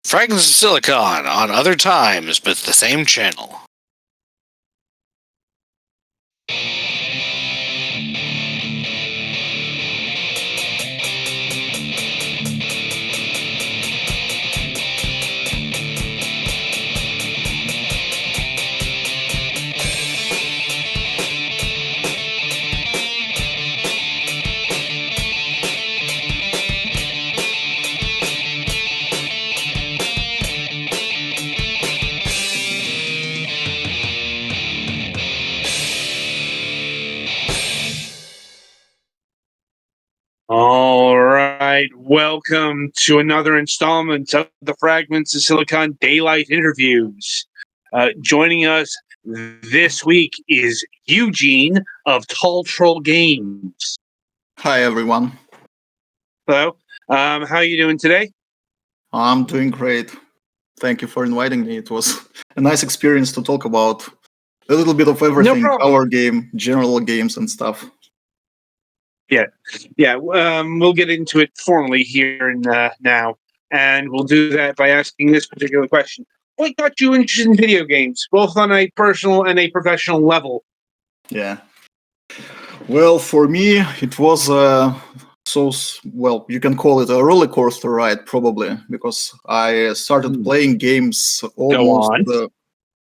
Fragments of Silicon on other times, but the same channel. All right, welcome to another installment of the Fragments of Silicon Daylight interviews. Joining us this week is Eugene of Tall Troll Games. Hi, everyone. Hello. How are you doing today? I'm doing great. Thank you for inviting me. It was a nice experience to talk about a little bit of everything, our game, general games and stuff. Yeah. We'll get into it formally here and now, and we'll do that by asking this particular question. What got you interested in video games, both on a personal and a professional level? Yeah. Well, for me, it was you can call it a roller coaster ride, probably, because I started playing games almost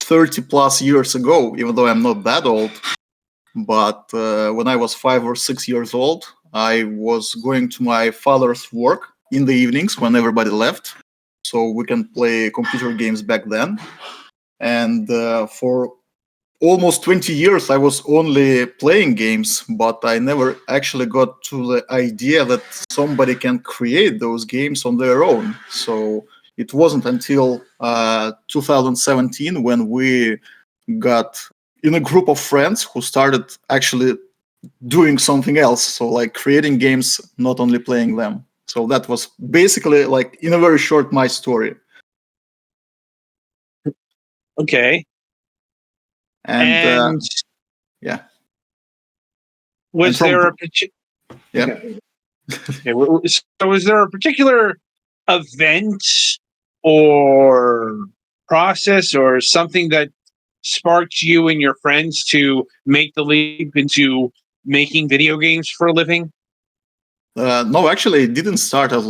30 plus years ago, even though I'm not that old. But when I was 5 or 6 years old, I was going to my father's work in the evenings when everybody left, so we can play computer games back then. And for almost 20 years, I was only playing games, but I never actually got to the idea that somebody can create those games on their own. So it wasn't until 2017 when we got in a group of friends who started actually doing something else. So like creating games, not only playing them. So that was basically, like, in a very short, my story. Okay. And yeah. Was there a So was there a particular event or process or something that sparked you and your friends to make the leap into making video games for a living? No, actually, it didn't start as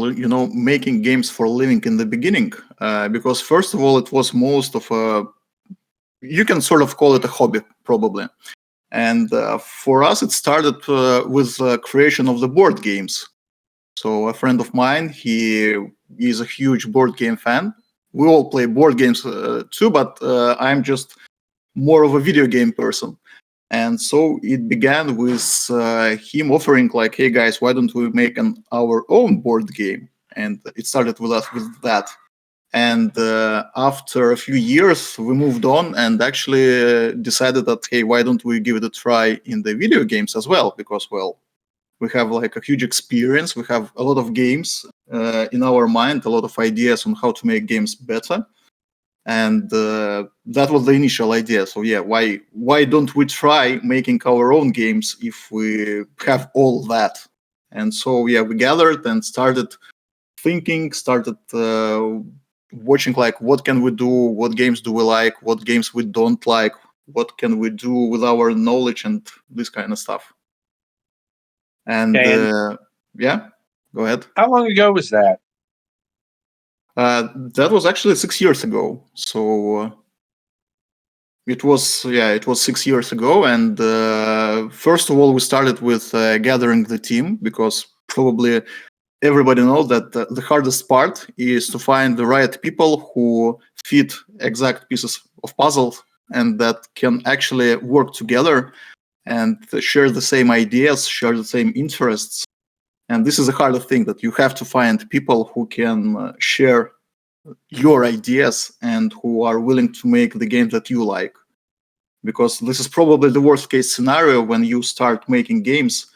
making games for a living in the beginning, because first of all, it was most of you can sort of call it a hobby, probably. And for us, it started with creation of the board games. So a friend of mine, he is a huge board game fan. We all play board games too, but I'm just more of a video game person. And so it began with him offering, like, hey guys, why don't we make our own board game? And it started with us with that. And after a few years, we moved on and actually decided that, hey, why don't we give it a try in the video games as well? Because, well, we have like a huge experience. We have a lot of games in our mind, a lot of ideas on how to make games better. And that was the initial idea. So yeah, why don't we try making our own games if we have all that? And so yeah, we gathered and started thinking, started watching, like, what can we do, what games do we like, what games we don't like, what can we do with our knowledge and this kind of stuff. And yeah, go ahead. How long ago was that? That was actually 6 years ago. So it was 6 years ago. And first of all, we started with gathering the team, because probably everybody knows that the hardest part is to find the right people who fit exact pieces of puzzles and that can actually work together and share the same ideas, share the same interests. And this is a harder thing, that you have to find people who can share your ideas and who are willing to make the game that you like. Because this is probably the worst case scenario when you start making games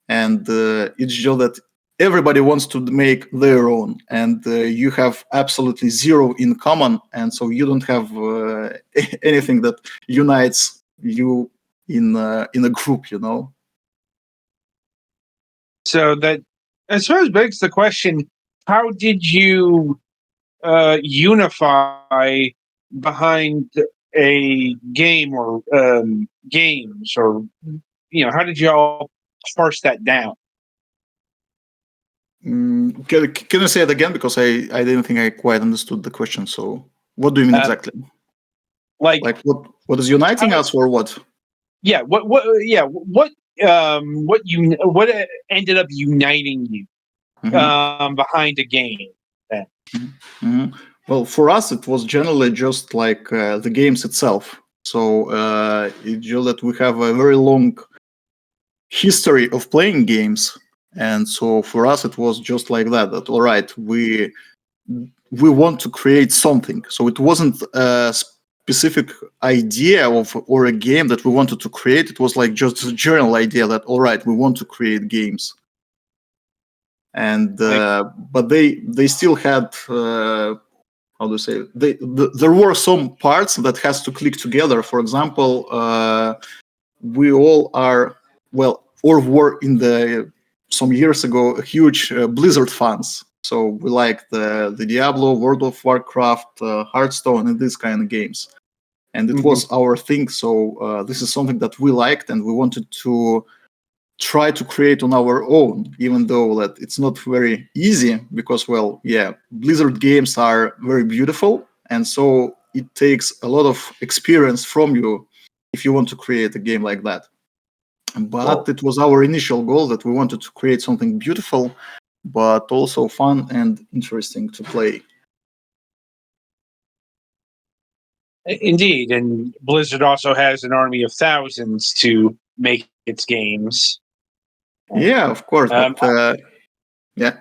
and it's just that everybody wants to make their own, and you have absolutely zero in common, and so you don't have anything that unites you in a group, So that, I suppose, begs the question: how did you unify behind a game or games, or how did you all parse that down? Can you say it again? Because I didn't think I quite understood the question. So what do you mean exactly? Like what is uniting us or what? Yeah. What ended up uniting you behind a game? Then? Mhm. Well, for us, it was generally just like the games itself. So it's just that we have a very long history of playing games, and so for us, it was just like that. That all right, we want to create something. So it wasn't a specific idea of or a game that we wanted to create. It was like just a general idea that all right, we want to create games. And but they still had how do you say there were some parts that has to click together. For example, we all are or were in the some years ago huge Blizzard fans. So we like the Diablo, World of Warcraft, Hearthstone, and these kind of games. And it was our thing. So this is something that we liked, and we wanted to try to create on our own, even though that it's not very easy because, Blizzard games are very beautiful, and so it takes a lot of experience from you if you want to create a game like that. But it was our initial goal that we wanted to create something beautiful, but also fun and interesting to play. Indeed, and Blizzard also has an army of thousands to make its games. Yeah, of course, but yeah.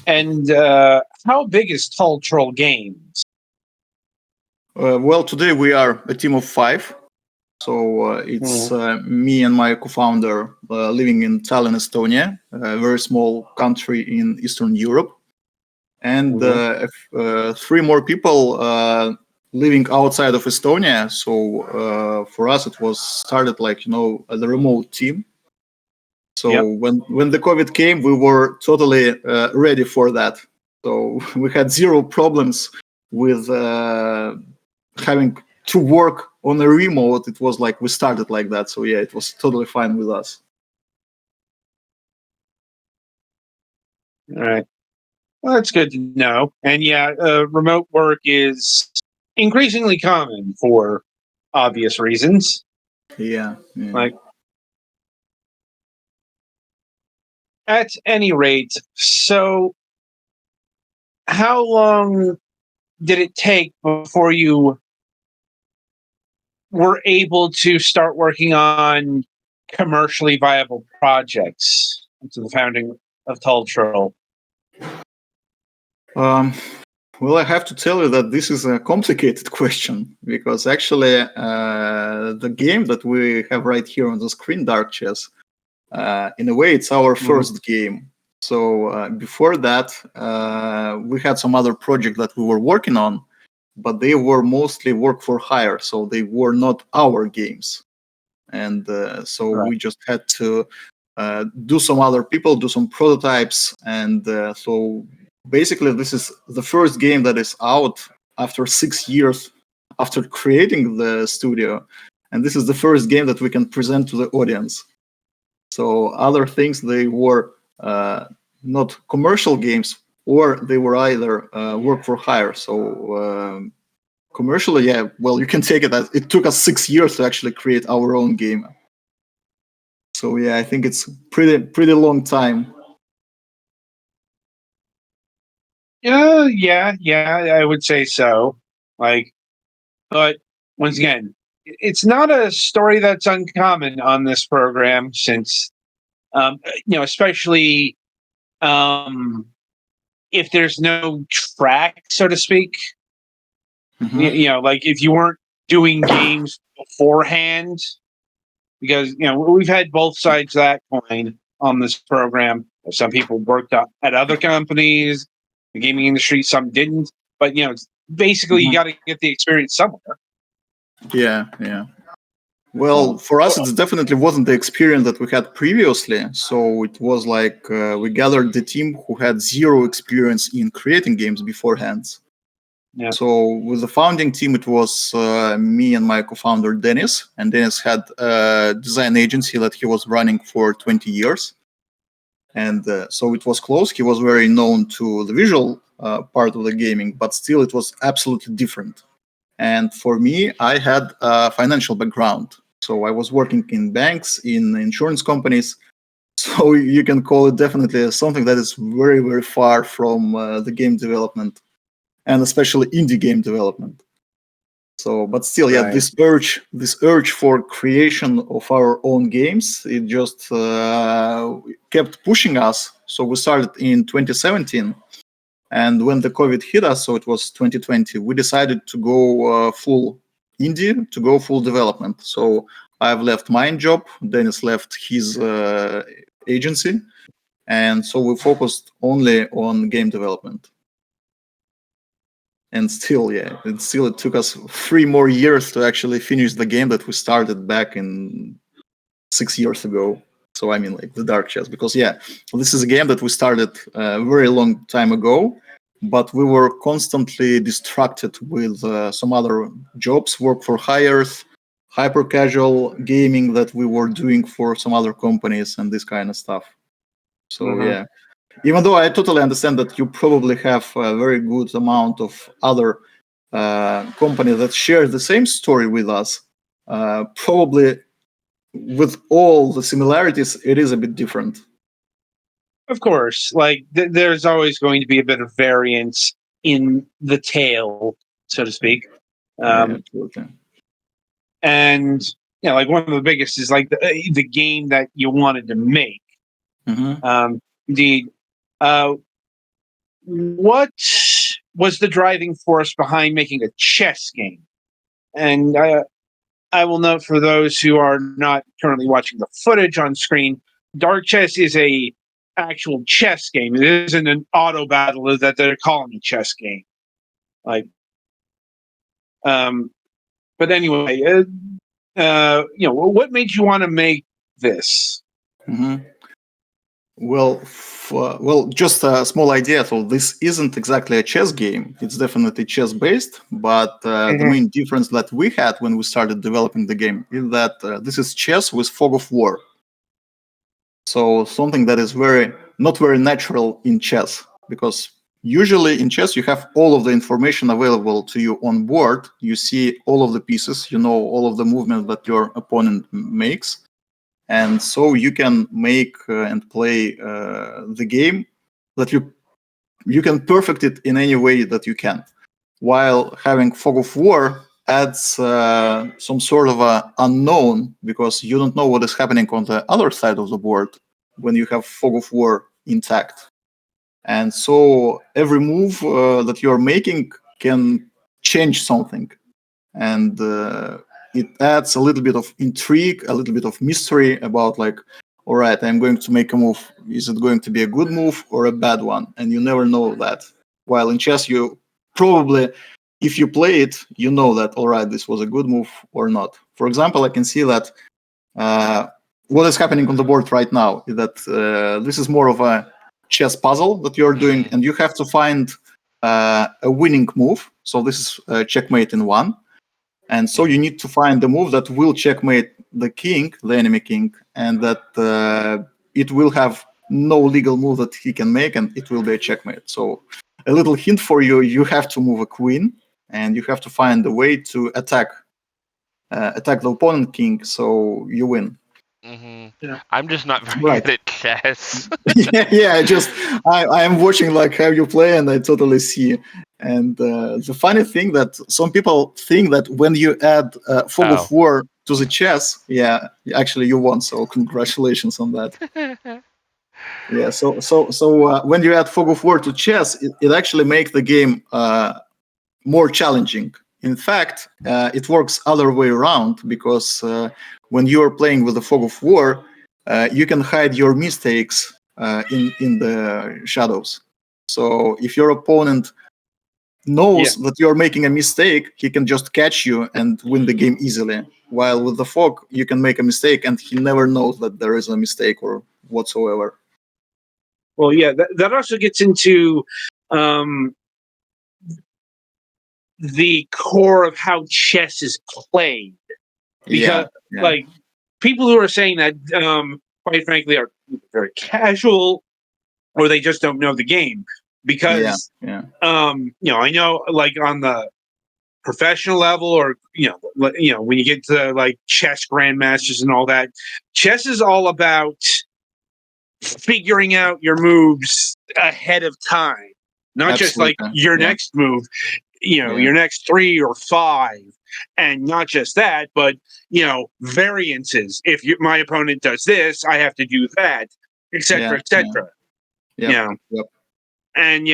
And how big is Tall Troll Games? Well, today we are a team of 5. So it's me and my co-founder living in Tallinn, Estonia, a very small country in Eastern Europe, and 3 more people living outside of Estonia. So for us, it was started like as a remote team. So when the COVID came, we were totally ready for that. So we had 0 problems with having to work on a remote. It was like we started like that. So yeah, it was totally fine with us. All right. Well, that's good to know. And yeah, remote work is increasingly common for obvious reasons. Yeah. Like, at any rate, so how long did it take before you were able to start working on commercially viable projects to the founding of Tall Troll? Well, I have to tell you that this is a complicated question because actually the game that we have right here on the screen, Dark Chess, in a way, it's our first game. So before that, we had some other project that we were working on, but they were mostly work for hire, so they were not our games. And so we just had to do some other people, do some prototypes, and so basically this is the first game that is out after 6 years after creating the studio, and this is the first game that we can present to the audience. So other things, they were not commercial games, or they were either work for hire. So commercially, you can take it as it took us 6 years to actually create our own game. So yeah, I think it's pretty long time. Yeah, I would say so. But once again, it's not a story that's uncommon on this program, since especially if there's no track, so to speak. Like if you weren't doing games beforehand, because we've had both sides of that coin on this program. Some people worked at other companies, the gaming industry, some didn't. But basically, you got to get the experience somewhere. Yeah. Well, for us, it definitely wasn't the experience that we had previously. So it was like we gathered the team who had zero experience in creating games beforehand. Yeah. So with the founding team, it was me and my co-founder Dennis, and Dennis had a design agency that he was running for 20 years. And so it was close. He was very known to the visual part of the gaming, but still it was absolutely different. And for me, I had a financial background. So I was working in banks, in insurance companies. So you can call it definitely something that is very, very far from the game development, and especially indie game development. So, but still, yeah, Right. this urge for creation of our own games, it just kept pushing us. So we started in 2017, and when the COVID hit us, so it was 2020, we decided to go full indie, to go full development. So I've left my job, Dennis left his agency, and so we focused only on game development. And still, yeah, it took us 3 more years to actually finish the game that we started back in 6 years ago. So I mean, like the Dark Chess, because yeah, this is a game that we started a very long time ago, but we were constantly distracted with some other jobs, work for hires, hyper casual gaming that we were doing for some other companies and this kind of stuff. So yeah, even though I totally understand that you probably have a very good amount of other companies that share the same story with us, probably with all the similarities, it is a bit different. Of course, like there's always going to be a bit of variance in the tale, so to speak. Absolutely. And like one of the biggest is like the game that you wanted to make. Indeed. What was the driving force behind making a chess game? And I will note for those who are not currently watching the footage on screen, Dark Chess is a actual chess game. It isn't an auto battle that they're calling a chess game. Like, but anyway, what made you want to make this? Well, just a small idea. So this isn't exactly a chess game. It's definitely chess-based, but the main difference that we had when we started developing the game is that this is chess with fog of war. So something that is not very natural in chess, because usually in chess you have all of the information available to you on board. You see all of the pieces, you know all of the movement that your opponent makes. And so you can make and play the game that you can perfect it in any way that you can. While having fog of war adds some sort of a unknown, because you don't know what is happening on the other side of the board when you have fog of war intact. And so every move that you're making can change something. And it adds a little bit of intrigue, a little bit of mystery about like, all right, I'm going to make a move. Is it going to be a good move or a bad one? And you never know that. While in chess, you probably, if you play it, you know that, all right, this was a good move or not. For example, I can see that what is happening on the board right now is that this is more of a chess puzzle that you're doing, and you have to find a winning move. So this is checkmate in one. And so you need to find the move that will checkmate the king, the enemy king, and that it will have no legal move that he can make, and it will be a checkmate. So a little hint for you, you have to move a queen, and you have to find a way to attack the opponent king, so you win. Yeah. I'm just not very good at chess. I am watching like how you play, and I totally see. And the funny thing that some people think that when you add fog of war to the chess, actually you won. So congratulations on that. So when you add fog of war to chess, it actually makes the game more challenging. In fact, it works other way around, because when you are playing with the fog of war, you can hide your mistakes in the shadows. So if your opponent knows that you're making a mistake, he can just catch you and win the game easily. While with the fog, you can make a mistake and he never knows that there is a mistake or whatsoever. Well, yeah, that also gets into the core of how chess is played. Because, like, people who are saying that, quite frankly, are very casual or they just don't know the game. Because, you know, I know, like, on the professional level or, you know, when you get to, like, chess grandmasters and all that, chess is all about figuring out your moves ahead of time, not just like your next move, you know, your next 3 or 5, and not just that, but you know, variances. If my opponent does this, I have to do that, etc., etc. Yeah, and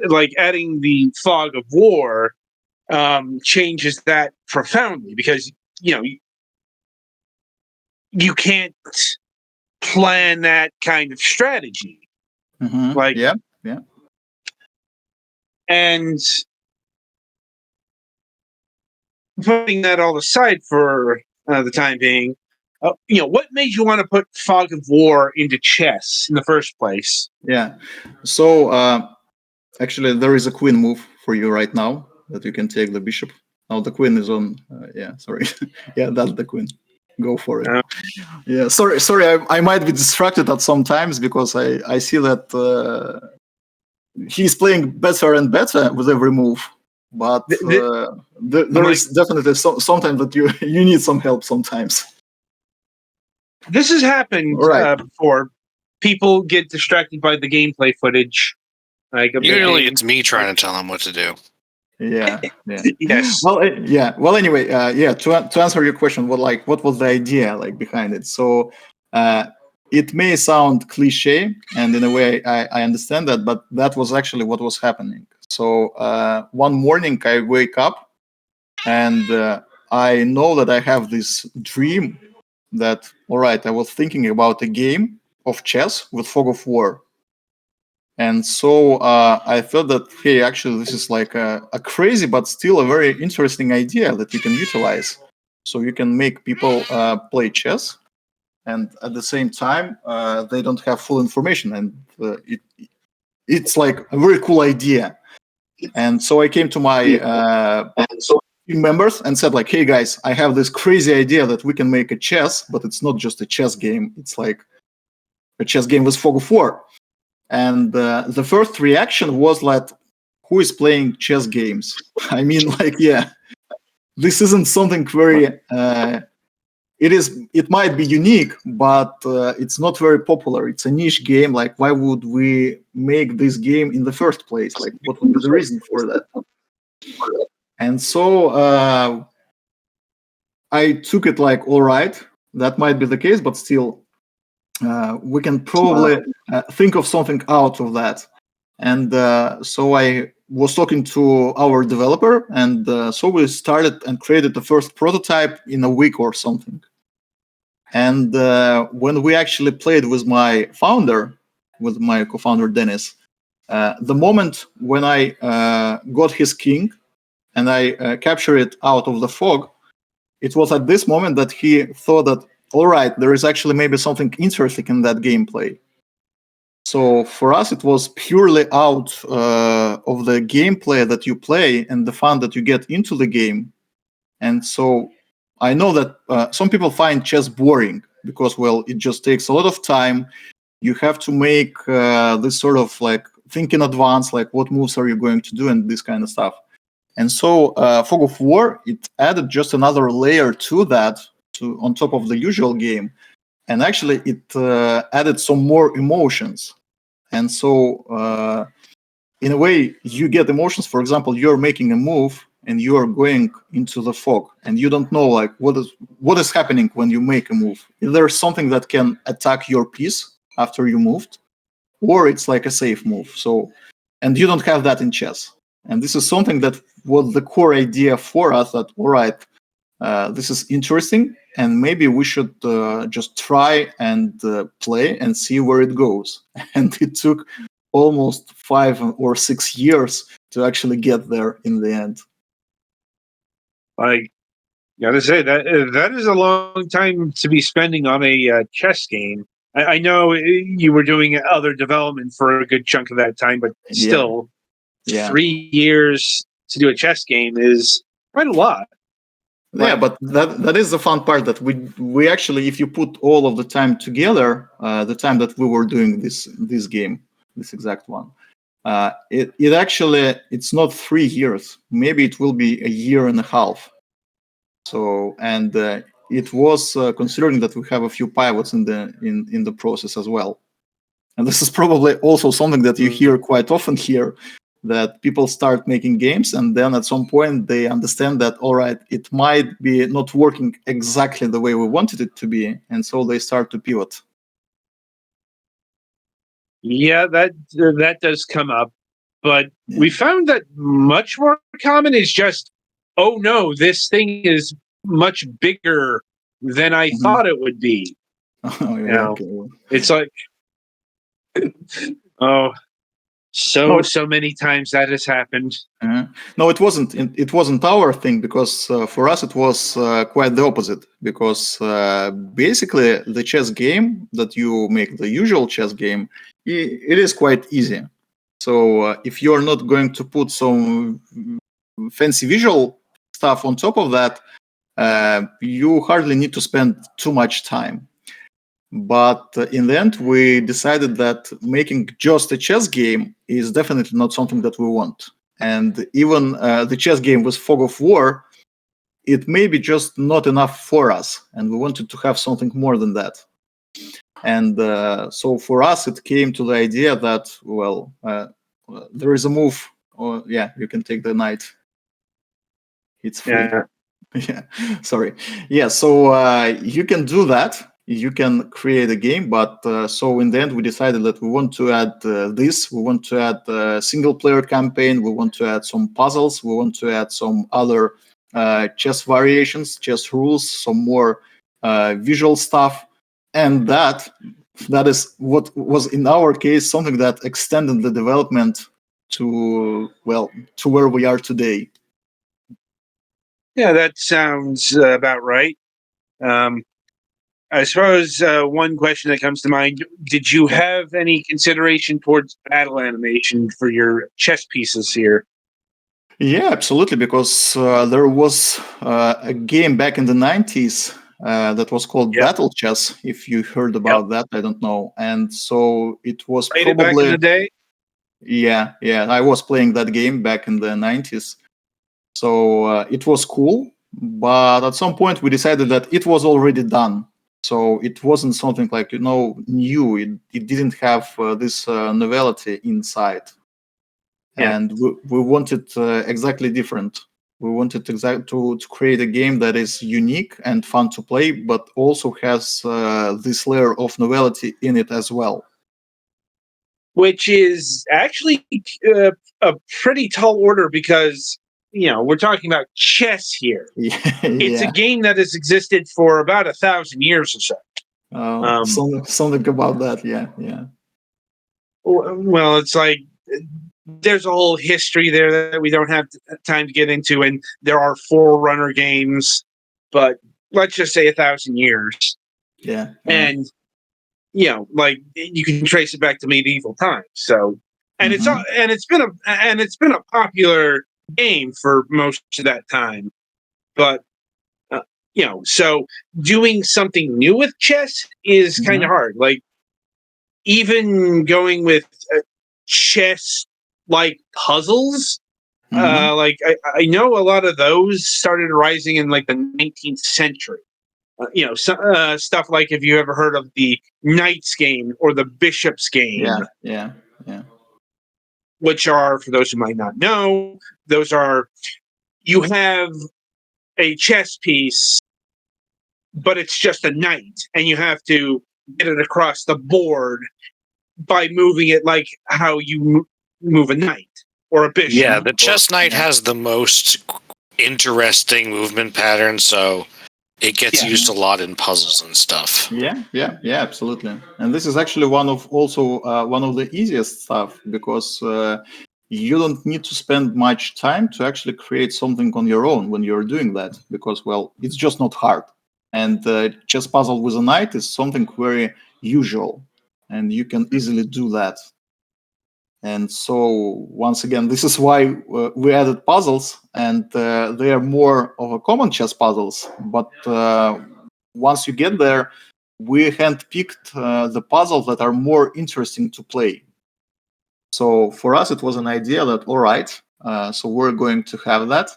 like adding the fog of war changes that profoundly because you know you can't plan that kind of strategy. Like, and putting that all aside for the time being, you know, what made you want to put Fog of War into chess in the first place? Yeah. So actually, there is a queen move for you right now that you can take the bishop. Now the queen is on. Sorry. That's the queen. Go for it. Sorry. I might be distracted at some times because I see that he's playing better and better with every move. But there is definitely sometimes that you need some help sometimes. This has happened before. People get distracted by the gameplay footage. Like usually it's me trying to tell them what to do. Yes. Well, anyway, to answer your question, what was the idea behind it? So it may sound cliche, and in a way I understand that, but that was actually what was happening. So one morning I wake up and I know that I have this dream that, all right, I was thinking about a game of chess with Fog of War. And so I thought that, hey, actually, this is like a crazy, but still a very interesting idea that you can utilize. So you can make people play chess, and at the same time, they don't have full information. And it's like a very cool idea. And so I came to my team members and said, like, hey, guys, I have this crazy idea that we can make a chess, but it's not just a chess game. It's like a chess game with Fog of War. And the first reaction was like, who is playing chess games? I mean, this isn't something very, it might be unique, but it's not very popular. It's a niche game. Like, why would we make this game in the first place? Like, what would be the reason for that? And so I took it like, all right, that might be the case, but still, we can probably think of something out of that. And so I was talking to our developer, and so we started and created the first prototype in a week or something. And when we actually played with my co-founder Dennis, the moment when I got his king and I captured it out of the fog, it was at this moment that he thought that, all right, there is actually maybe something interesting in that gameplay. So for us, it was purely out of the gameplay that you play and the fun that you get into the game. And so I know that some people find chess boring because, well, it just takes a lot of time. You have to make this sort of like think in advance, like what moves are you going to do and this kind of stuff. And so Fog of War, it added just another layer to that, on top of the usual game. And actually, it added some more emotions. And so in a way, you get emotions. For example, you're making a move and you are going into the fog and you don't know like what is happening when you make a move. Is there something that can attack your piece after you moved, or it's like a safe move? So, and you don't have that in chess. And this is something that was the core idea for us, that, all right, this is interesting, and maybe we should just try and play and see where it goes. And it took almost 5 or 6 years to actually get there in the end. I gotta say that is a long time to be spending on a chess game. I know you were doing other development for a good chunk of that time, but still, 3 years to do a chess game is quite a lot. Yeah, but that is the fun part, that we actually, if you put all of the time together, the time that we were doing this game, this exact one, it actually, it's not 3 years. Maybe it will be a year and a half. So, and it was considering that we have a few pivots in the process as well. And this is probably also something that you hear quite often here, that people start making games and then at some point they understand that, all right, it might be not working exactly the way we wanted it to be, and so they start to pivot. Yeah, that does come up, but we found that much more common is just, oh no, this thing is much bigger than I thought it would be. Oh, you know, it's like, oh, so many times that has happened. No, it wasn't our thing, because for us it was quite the opposite, because basically the chess game that you make, the usual chess game, it is quite easy. So if you're not going to put some fancy visual stuff on top of that, you hardly need to spend too much time. But in the end, we decided that making just a chess game is definitely not something that we want. And even the chess game with Fog of War, it may be just not enough for us. And we wanted to have something more than that. And so for us, it came to the idea that, well, there is a move. Oh, yeah, you can take the knight. It's free. Yeah, sorry. Yeah, so you can do that. You can create a game, but so in the end, we decided that we want to add this. We want to add a single-player campaign. We want to add some puzzles. We want to add some other chess variations, chess rules, some more visual stuff, and that is what was in our case something that extended the development to where we are today. Yeah, that sounds about right. I suppose one question that comes to mind, did you have any consideration towards battle animation for your chess pieces here? Yeah, absolutely, because there was a game back in the 90s that was called Battle Chess, if you heard about that, I don't know. And so it was Played probably... it back in the day? Yeah, I was playing that game back in the 90s. So it was cool, but at some point we decided that it was already done. So it wasn't something like, new. It didn't have this novelty inside. Yeah. And we wanted exactly different. We wanted to create a game that is unique and fun to play, but also has this layer of novelty in it as well. Which is actually a pretty tall order, because we're talking about chess here. It's a game that has existed for about 1,000 years or so. Something about that, yeah. Well, it's like there's a whole history there that we don't have time to get into, and there are Forerunner games, but let's just say 1,000 years. Yeah. And like you can trace it back to medieval times. So, and it's been a popular game for most of that time. But so doing something new with chess is kind of hard. Like even going with chess like puzzles. Like I know a lot of those started rising in like the 19th century. Stuff like, if you ever heard of the Knights game or the Bishops game. Yeah. Which are, for those who might not know, those are, you have a chess piece, but it's just a knight, and you have to get it across the board by moving it like how you move a knight or a bishop. Yeah, the chess knight has the most interesting movement pattern, so it gets used a lot in puzzles and stuff. Yeah, absolutely. And this is actually one of the easiest stuff, because you don't need to spend much time to actually create something on your own when you're doing that, because, well, it's just not hard. And chess puzzle with a knight is something very usual, and you can easily do that. And so, once again, this is why we added puzzles, and they are more of a common chess puzzles. But once you get there, we handpicked the puzzles that are more interesting to play. So for us, it was an idea that, all right, so we're going to have that,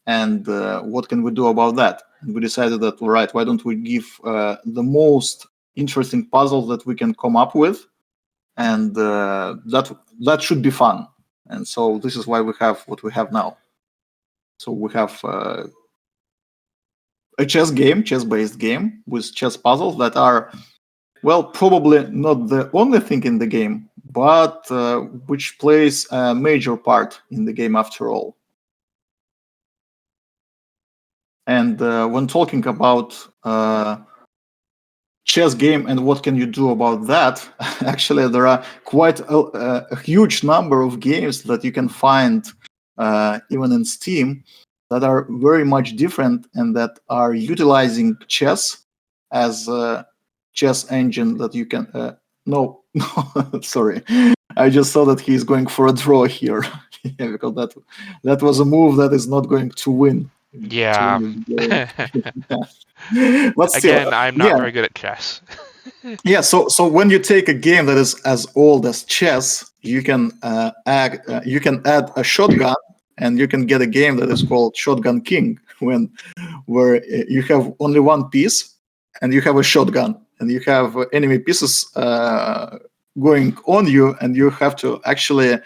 and what can we do about that? And we decided that, all right, why don't we give the most interesting puzzles that we can come up with, and that should be fun. And so this is why we have what we have now. So we have a chess-based game with chess puzzles that are, well, probably not the only thing in the game, but which plays a major part in the game after all. And when talking about chess game and what can you do about that, actually there are quite a huge number of games that you can find even in Steam that are very much different and that are utilizing chess as a chess engine that you can no sorry, I just saw that he's going for a draw here. Yeah, because that was a move that is not going to win. Yeah. But still, Again, I'm not very good at chess. Yeah, so when you take a game that is as old as chess, you can add a shotgun, and you can get a game that is called Shotgun King, where you have only one piece, and you have a shotgun, and you have enemy pieces going on you, and you have to actually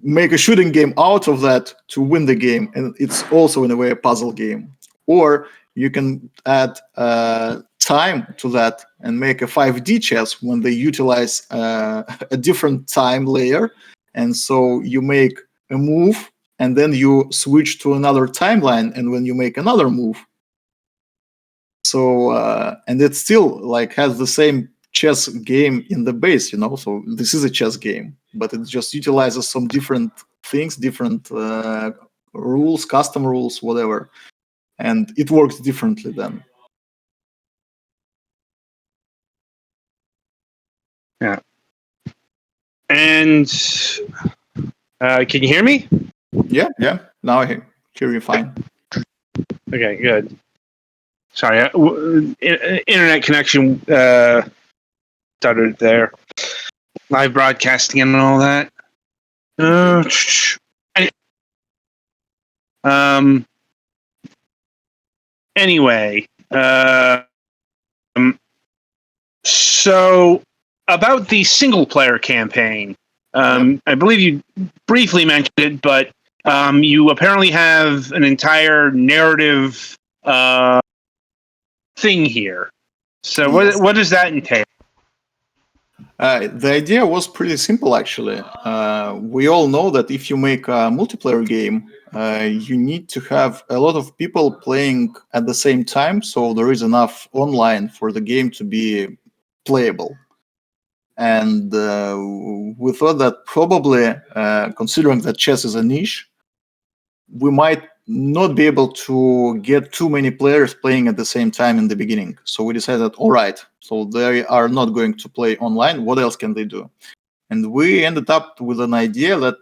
make a shooting game out of that to win the game, and it's also in a way a puzzle game. Or you can add time to that and make a 5D chess when they utilize a different time layer, and so you make a move and then you switch to another timeline, and when you make another move, so and it still has the same chess game in the base, so this is a chess game, but it just utilizes some different things, different rules, custom rules, whatever, and it works differently then. Yeah. And can you hear me? Yeah. Now I hear you fine. Okay, good. Sorry, internet connection stuttered there. Live broadcasting and all that. Anyway, so about the single player campaign, I believe you briefly mentioned it, but you apparently have an entire narrative thing here. So Yes. what does that entail? The idea was pretty simple, actually. We all know that if you make a multiplayer game, you need to have a lot of people playing at the same time, so there is enough online for the game to be playable. And we thought that probably, considering that chess is a niche, we might not be able to get too many players playing at the same time in the beginning. So we decided, all right, so they are not going to play online. What else can they do? And we ended up with an idea that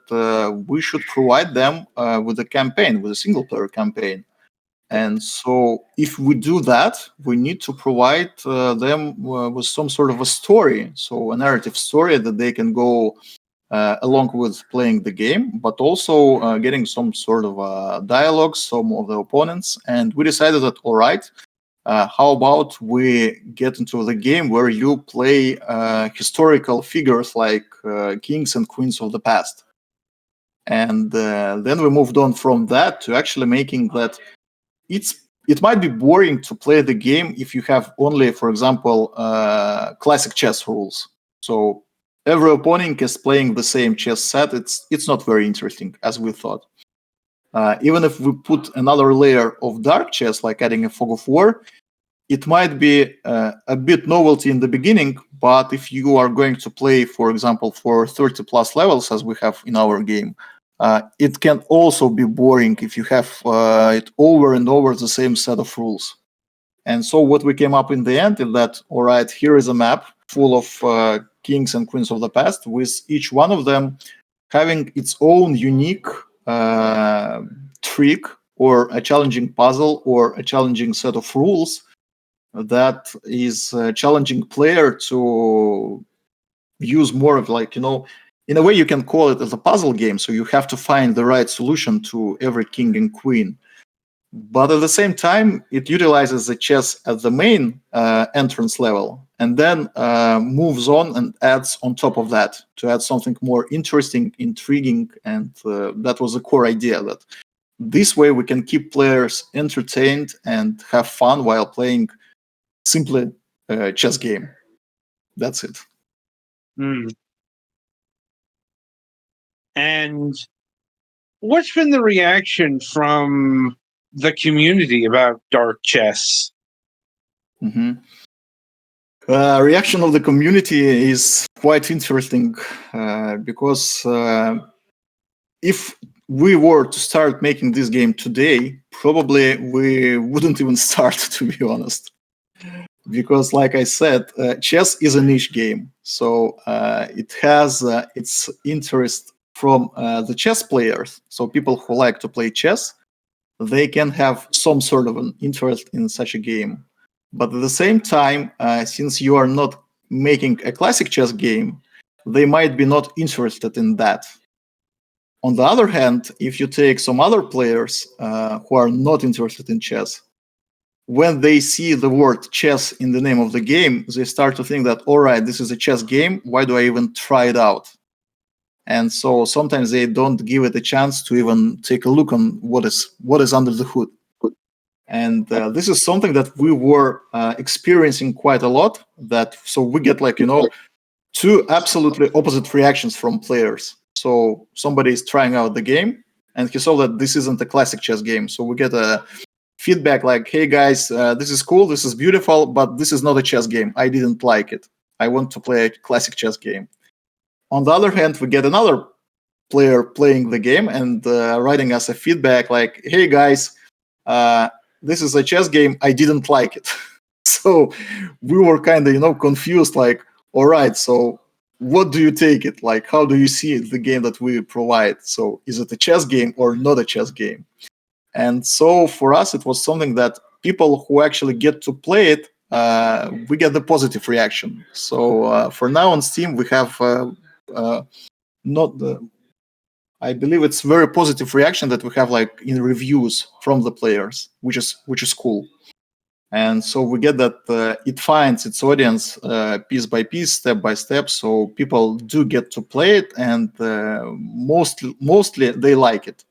we should provide them with a campaign, with a single player campaign. And so if we do that, we need to provide them with some sort of a story, so a narrative story that they can go along with playing the game, but also getting some sort of dialogue, some of the opponents. And we decided that, all right, how about we get into the game where you play historical figures like kings and queens of the past. And then we moved on from that to actually making that it might be boring to play the game if you have only, for example, classic chess rules. So every opponent is playing the same chess set. It's not very interesting, as we thought. Even if we put another layer of dark chess, like adding a fog of war, it might be a bit novelty in the beginning, but if you are going to play, for example, for 30 plus levels, as we have in our game, it can also be boring if you have it over and over the same set of rules. And so what we came up in the end is that, all right, here is a map full of kings and queens of the past, with each one of them having its own unique trick or a challenging puzzle or a challenging set of rules that is challenging player to use more of, like, in a way you can call it as a puzzle game. So you have to find the right solution to every king and queen. But at the same time, it utilizes the chess at the main entrance level and then moves on and adds on top of that to add something more interesting, intriguing. And that was the core idea, that this way we can keep players entertained and have fun while playing simply a chess game. That's it. And what's been the reaction from the community about dark chess? Reaction of the community is quite interesting because if we were to start making this game today, probably we wouldn't even start, to be honest. Because, like I said, chess is a niche game. So it has its interest from the chess players. So people who like to play chess, they can have some sort of an interest in such a game. But at the same time, since you are not making a classic chess game, they might be not interested in that. On the other hand, if you take some other players who are not interested in chess, when they see the word chess in the name of the game, they start to think that, all right, this is a chess game. Why do I even try it out? And so sometimes they don't give it a chance to even take a look on what is under the hood. And this is something that we were experiencing quite a lot. So we get, like, two absolutely opposite reactions from players. So somebody is trying out the game, and he saw that this isn't a classic chess game. So we get a feedback like, hey guys, this is cool, this is beautiful, but this is not a chess game. I didn't like it. I want to play a classic chess game. On the other hand, we get another player playing the game and writing us a feedback like, hey guys, this is a chess game, I didn't like it. So we were kind of, confused, like, all right, so what do you take it? Like, how do you see it, the game that we provide? So is it a chess game or not a chess game? And so for us, it was something that people who actually get to play it, we get the positive reaction. So for now on Steam, we have I believe it's very positive reaction that we have, like, in reviews from the players, which is cool. And so we get that it finds its audience piece by piece, step by step. So people do get to play it, and mostly they like it.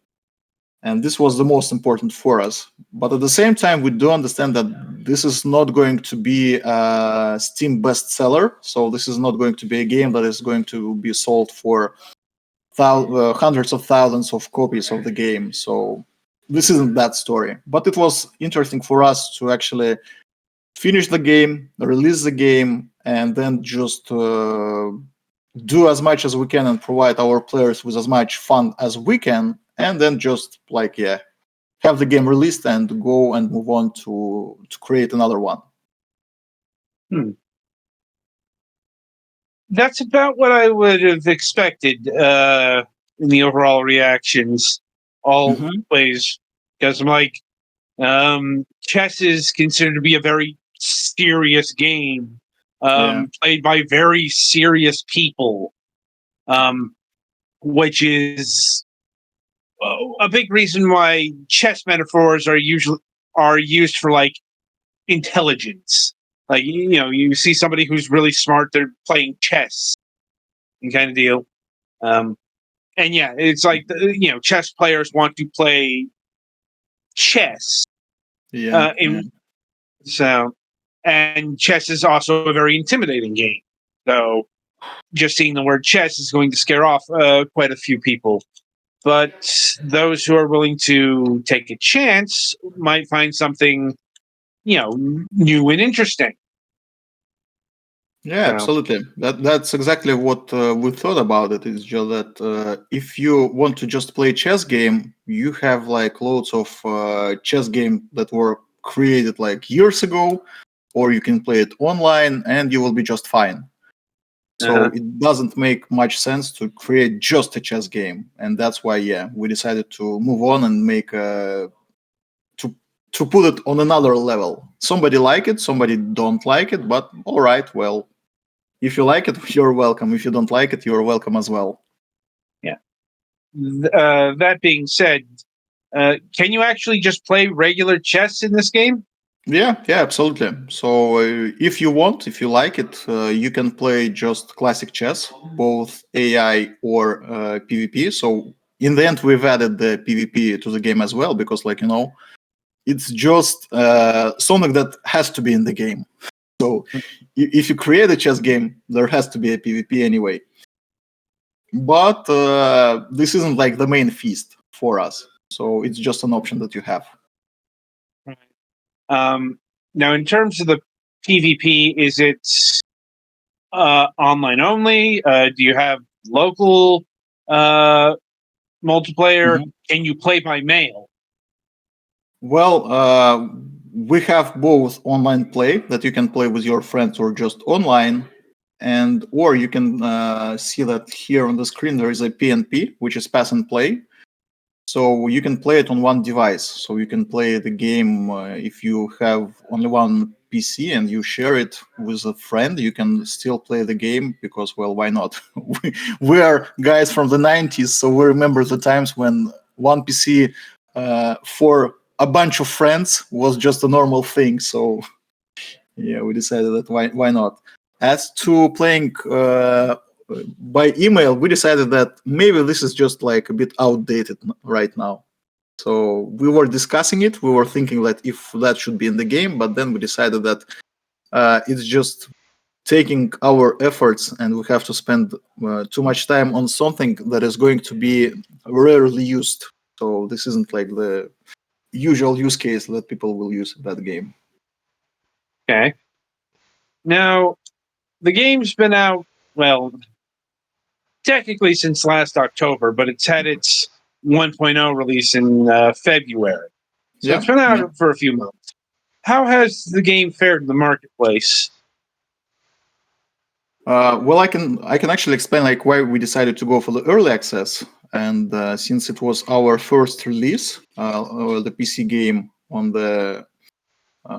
And this was the most important for us. But at the same time, we do understand that this is not going to be a Steam bestseller. So this is not going to be a game that is going to be sold for hundreds of thousands of copies of the game. So this isn't that story. But it was interesting for us to actually finish the game, release the game, and then just do as much as we can and provide our players with as much fun as we can, and then just, like, have the game released and go and move on to create another one. That's about what I would have expected in the overall reactions. Always, because I'm like, chess is considered to be a very serious game, played by very serious people, which is a big reason why chess metaphors are used for, like, intelligence. Like, you see somebody who's really smart, they're playing chess, and kind of deal. And yeah, it's like, chess players want to play chess. So, and chess is also a very intimidating game. So just seeing the word chess is going to scare off quite a few people. But those who are willing to take a chance might find something new and interesting. Yeah, absolutely. That's exactly what we thought about it. Is just that if you want to just play chess game, you have like loads of chess game that were created like years ago, or you can play it online and you will be just fine. So it doesn't make much sense to create just a chess game, and that's why we decided to move on and make to put it on another level. Somebody like it, somebody don't like it, but all right, well. If you like it, you're welcome. If you don't like it, you're welcome as well. Yeah. That being said, can you actually just play regular chess in this game? Yeah, absolutely. So if you want, if you like it, you can play just classic chess, both AI or PvP. So in the end, we've added the PvP to the game as well because, it's just something that has to be in the game. So if you create a chess game, there has to be a PvP anyway. But this isn't like the main feast for us. So it's just an option that you have. Now, in terms of the PvP, is it online only? Do you have local multiplayer? Mm-hmm. Can you play by mail? Well, we have both online play that you can play with your friends or just online, or you can see that here on the screen there is a PnP, which is pass and play. So you can play it on one device. So you can play the game if you have only one PC and you share it with a friend. You can still play the game because, well, why not? We are guys from the 90s, so we remember the times when one PC for a bunch of friends was just a normal thing. So we decided that why not? As to playing by email, we decided that maybe this is just like a bit outdated right now. So we were discussing it. We were thinking that if that should be in the game, but then we decided that it's just taking our efforts and we have to spend too much time on something that is going to be rarely used. So this isn't like the usual use case that people will use that game. Okay. Now, the game's been out, well, technically since last October, but it's had its 1.0 release in February. So it's been out for a few months. How has the game fared in the marketplace? Well, I can actually explain like why we decided to go for the early access, and since it was our first release, the PC game on the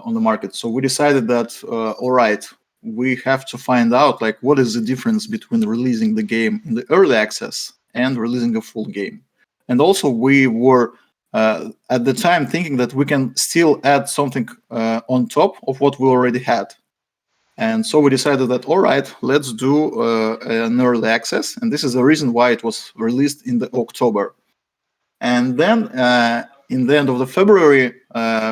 market, so we decided that all right, we have to find out like what is the difference between releasing the game in the early access and releasing a full game, and also we were at the time thinking that we can still add something on top of what we already had. And so we decided that, all right, let's do an early access. And this is the reason why it was released in the October. And then in the end of the February,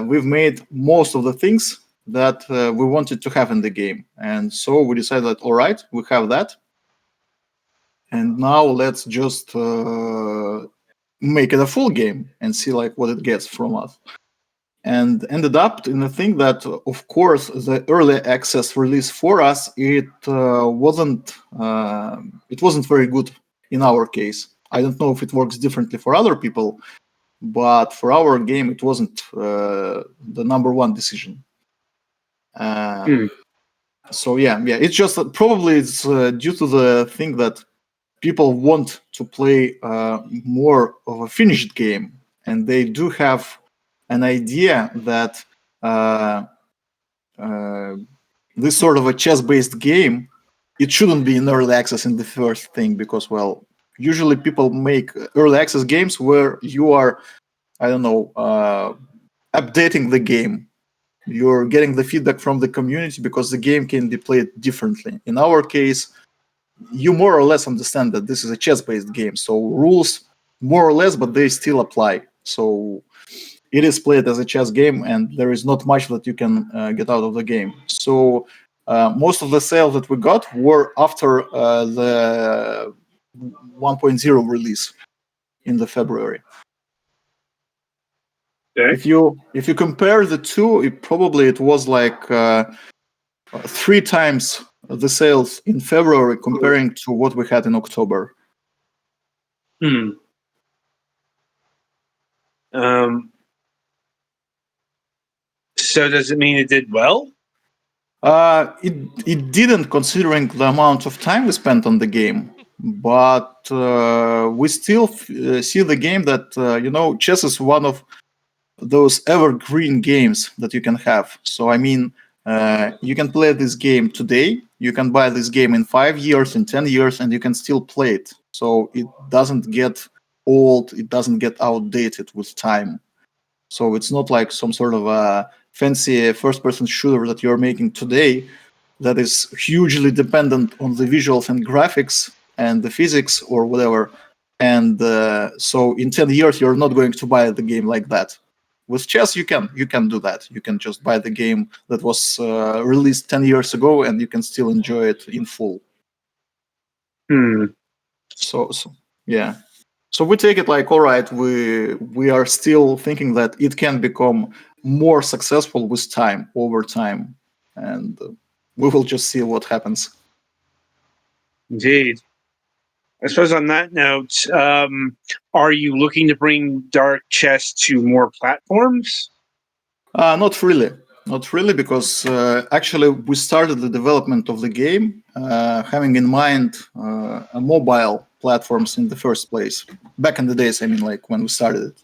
we've made most of the things that we wanted to have in the game. And so we decided that, all right, we have that. And now let's just make it a full game and see like what it gets from us. And ended up in the thing that, of course, the early access release for us, it wasn't very good in our case. I don't know if it works differently for other people, but for our game, it wasn't the number one decision. So it's just probably it's due to the thing that people want to play more of a finished game, and they do have an idea that this sort of a chess-based game, it shouldn't be in early access in the first thing because, well, usually people make early access games where you are, I don't know, updating the game. You're getting the feedback from the community because the game can be played differently. In our case, you more or less understand that this is a chess-based game, so rules more or less, but they still apply. So it is played as a chess game, and there is not much that you can get out of the game. So most of the sales that we got were after the 1.0 release in the February. Okay. If you compare the two, it was like 3 times the sales in February comparing to what we had in October. So does it mean it did well? It didn't, considering the amount of time we spent on the game, but we still see the game that chess is one of those evergreen games that you can have. So I mean, you can play this game today, you can buy this game in 5 years, in 10 years, and you can still play it. So it doesn't get old, it doesn't get outdated with time. So it's not like some sort of a fancy first-person shooter that you're making today that is hugely dependent on the visuals and graphics and the physics or whatever. And so in 10 years, you're not going to buy the game like that. With chess, you can do that. You can just buy the game that was released 10 years ago, and you can still enjoy it in full. So yeah. So we take it like, all right, we are still thinking that it can become more successful with time, over time, and we will just see what happens. Indeed. I suppose on that note, are you looking to bring dark chess to more platforms? Not really, because actually we started the development of the game having in mind mobile platforms in the first place. Back in the days, I mean, like when we started it.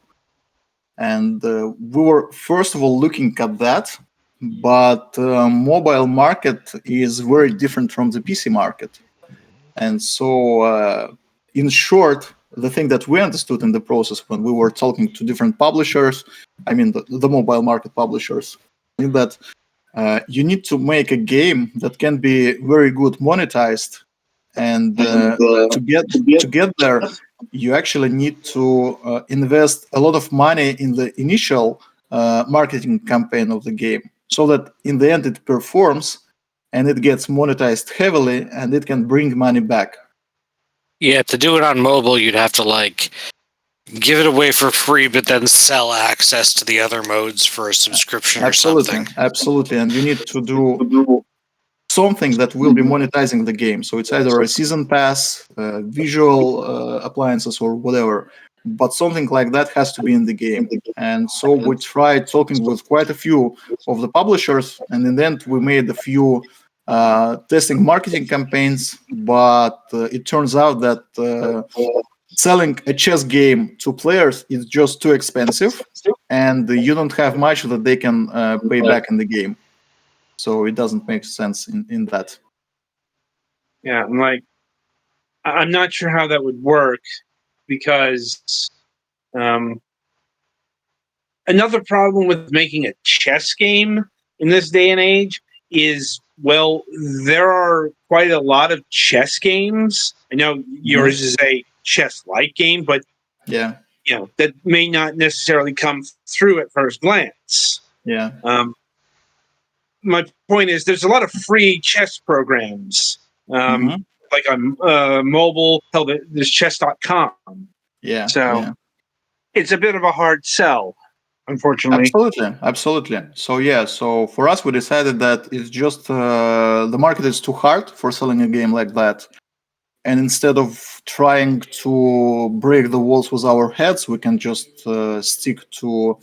And we were, first of all, looking at that, but mobile market is very different from the PC market. And so, in short, the thing that we understood in the process when we were talking to different publishers, I mean, the mobile market publishers, is that you need to make a game that can be very good monetized. And to get there, you actually need to invest a lot of money in the initial marketing campaign of the game, so that in the end it performs and it gets monetized heavily and it can bring money back. Yeah, to do it on mobile, you'd have to like give it away for free, but then sell access to the other modes for a subscription or something. Absolutely, and you need to do something that will be monetizing the game. So it's either a season pass, visual appliances, or whatever. But something like that has to be in the game. And so we tried talking with quite a few of the publishers, and in the end, we made a few testing marketing campaigns. But it turns out that selling a chess game to players is just too expensive, and you don't have much that they can pay back in the game. So it doesn't make sense in that. Yeah, I'm not sure how that would work, because another problem with making a chess game in this day and age is, well, there are quite a lot of chess games. I know yours is a chess-like game, but yeah, that may not necessarily come through at first glance. Yeah. My point is, there's a lot of free chess programs, like on mobile. Hell, there's chess.com. Yeah. So it's a bit of a hard sell, unfortunately. Absolutely. So for us, we decided that it's just the market is too hard for selling a game like that. And instead of trying to break the walls with our heads, we can just stick to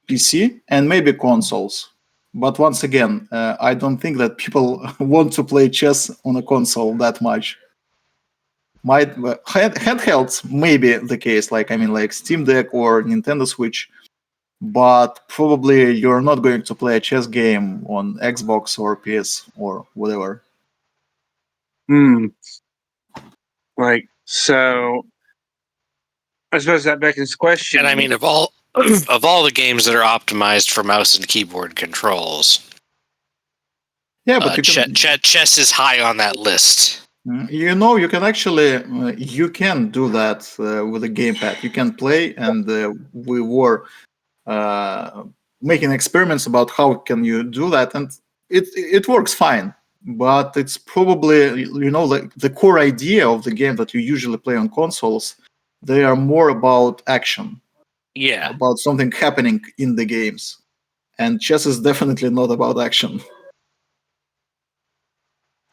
PC and maybe consoles. But once again, I don't think that people want to play chess on a console that much. Handhelds may be the case, like Steam Deck or Nintendo Switch, but probably you're not going to play a chess game on Xbox or PS or whatever. So I suppose that beckons the question. And I mean, of all the games that are optimized for mouse and keyboard controls, but chess is high on that list. You can actually you can do that with a gamepad. You can play, and we were making experiments about how can you do that, and it works fine. But it's probably like the core idea of the game that you usually play on consoles. They are more about action. Yeah. about something happening in the games. And chess is definitely not about action.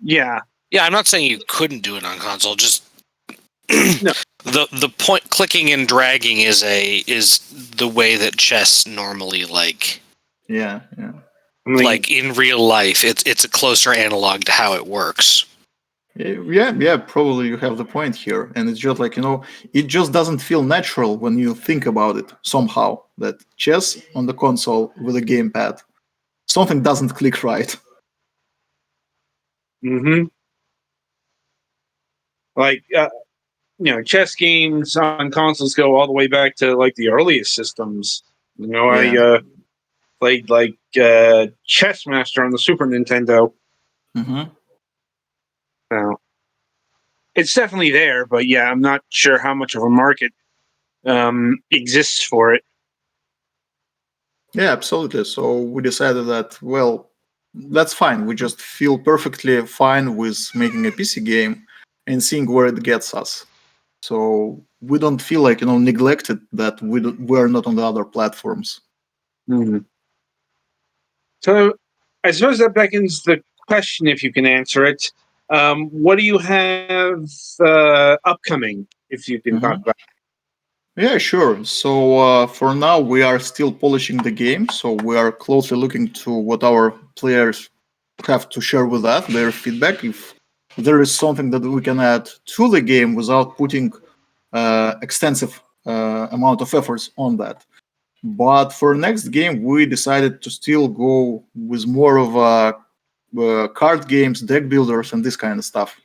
Yeah. Yeah, I'm not saying you couldn't do it on console. Just No. the point, clicking and dragging is the way that chess normally Yeah. I mean, like in real life. It's a closer analog to how it works. Yeah, probably you have the point here. And it's just like, it just doesn't feel natural when you think about it somehow. That chess on the console with a gamepad, something doesn't click right. mm-hmm. Like, chess games on consoles go all the way back to like the earliest systems. Yeah. I played like Chess Master on the Super Nintendo. Mm-hmm. Now, it's definitely there, but yeah, I'm not sure how much of a market exists for it. Yeah, absolutely. So we decided that, well, that's fine. We just feel perfectly fine with making a PC game and seeing where it gets us. So we don't feel like, neglected that we're not on the other platforms. Mm-hmm. So I suppose that beckons the question, if you can answer it. What do you have upcoming, if you can talk Mhm. about Yeah, sure. So for now, we are still polishing the game. So we are closely looking to what our players have to share with us, their feedback. If there is something that we can add to the game without putting extensive amount of efforts on that. But for next game, we decided to still go with more of card games, deck builders, and this kind of stuff.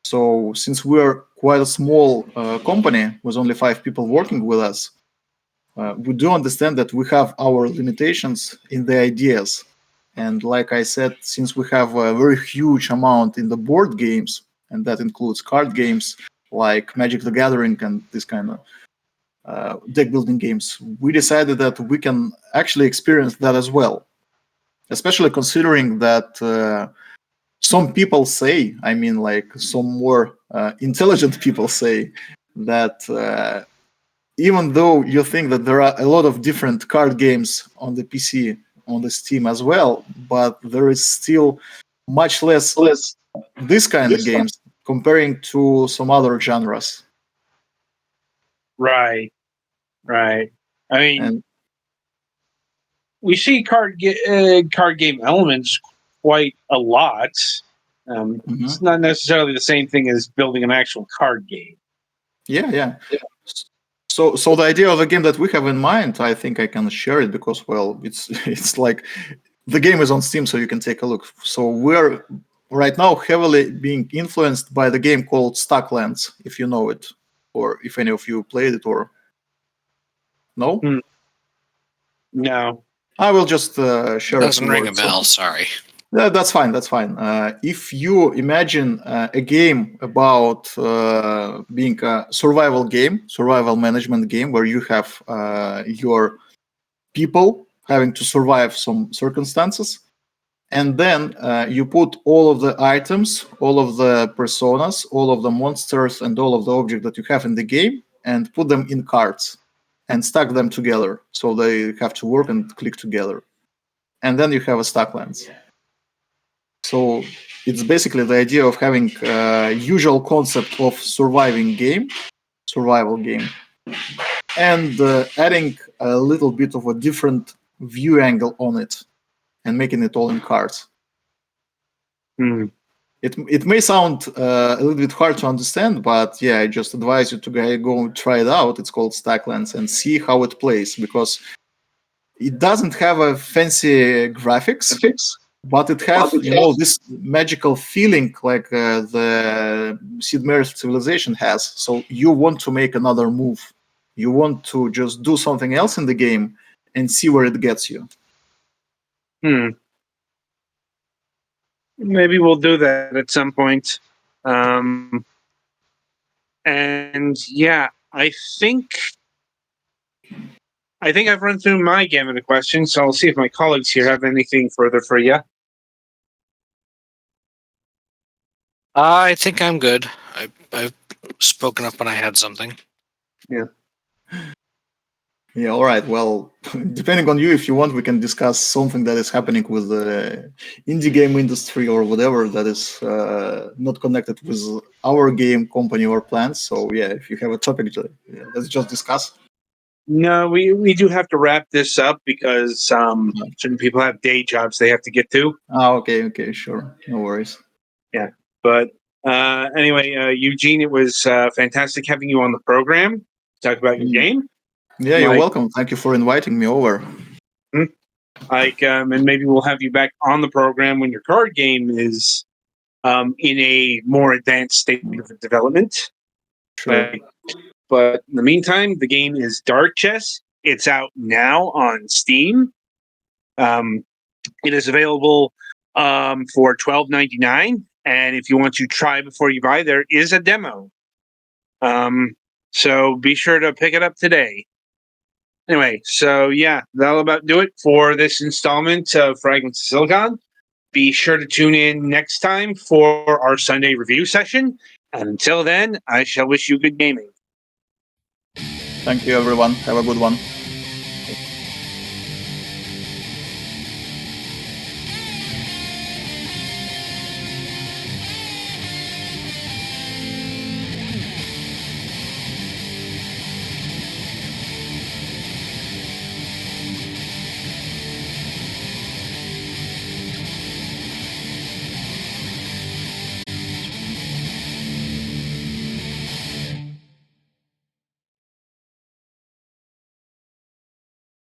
So since we're quite a small company with only 5 people working with us, we do understand that we have our limitations in the ideas. And like I said, since we have a very huge amount in the board games, and that includes card games like Magic the Gathering and this kind of deck building games, we decided that we can actually experience that as well. Especially considering that some people say, I mean, like some more intelligent people say, that even though you think that there are a lot of different card games on the PC, on the Steam as well, but there is still much less this kind of games comparing to some other genres. Right. I mean, And we see card game elements quite a lot. It's mhm. not necessarily the same thing as building an actual card game. Yeah. So the idea of the game that we have in mind, I think I can share it because, well, it's like the game is on Steam, so you can take a look. So we're right now heavily being influenced by the game called Stacklands, if you know it, or if any of you played it, or no. Hmm. No. I will just share a Doesn't few ring a words. bell. Sorry. That's fine. That's fine. If you imagine a game about being a survival management game, where you have your people having to survive some circumstances, and then you put all of the items, all of the personas, all of the monsters, and all of the objects that you have in the game, and put them in cards and stack them together so they have to work and click together. And then you have a Stacklands. So it's basically the idea of having usual concept of survival game, and adding a little bit of a different view angle on it and making it all in cards. Hmm. It may sound a little bit hard to understand, but yeah, I just advise you to go and try it out. It's called Stacklands and see how it plays, because it doesn't have a fancy graphics, but it has, this magical feeling like the Sid Meier's Civilization has. So you want to make another move. You want to just do something else in the game and see where it gets you. Maybe we'll do that at some point. And yeah, I think I've run through my gamut of questions, so I'll see if my colleagues here have anything further for you. I think I'm good. I've spoken up when I had something. Yeah. Yeah, all right. Well, depending on you, if you want, we can discuss something that is happening with the indie game industry or whatever that is not connected with our game company or plans. So yeah, if you have a topic, let's just discuss. No, we do have to wrap this up because certain people have day jobs they have to get to. Okay, sure. No worries. Yeah, but anyway, Eugene, it was fantastic having you on the program to talk about your game. Yeah, you're welcome. Thank you for inviting me over. And maybe we'll have you back on the program when your card game is in a more advanced state of development. Sure. But in the meantime, the game is Dark Chess. It's out now on Steam. It is available for $12.99, and if you want to try before you buy, there is a demo. So be sure to pick it up today. Anyway, so yeah, that'll about do it for this installment of Fragments of Silicon. Be sure to tune in next time for our Sunday review session. And until then, I shall wish you good gaming. Thank you, everyone. Have a good one.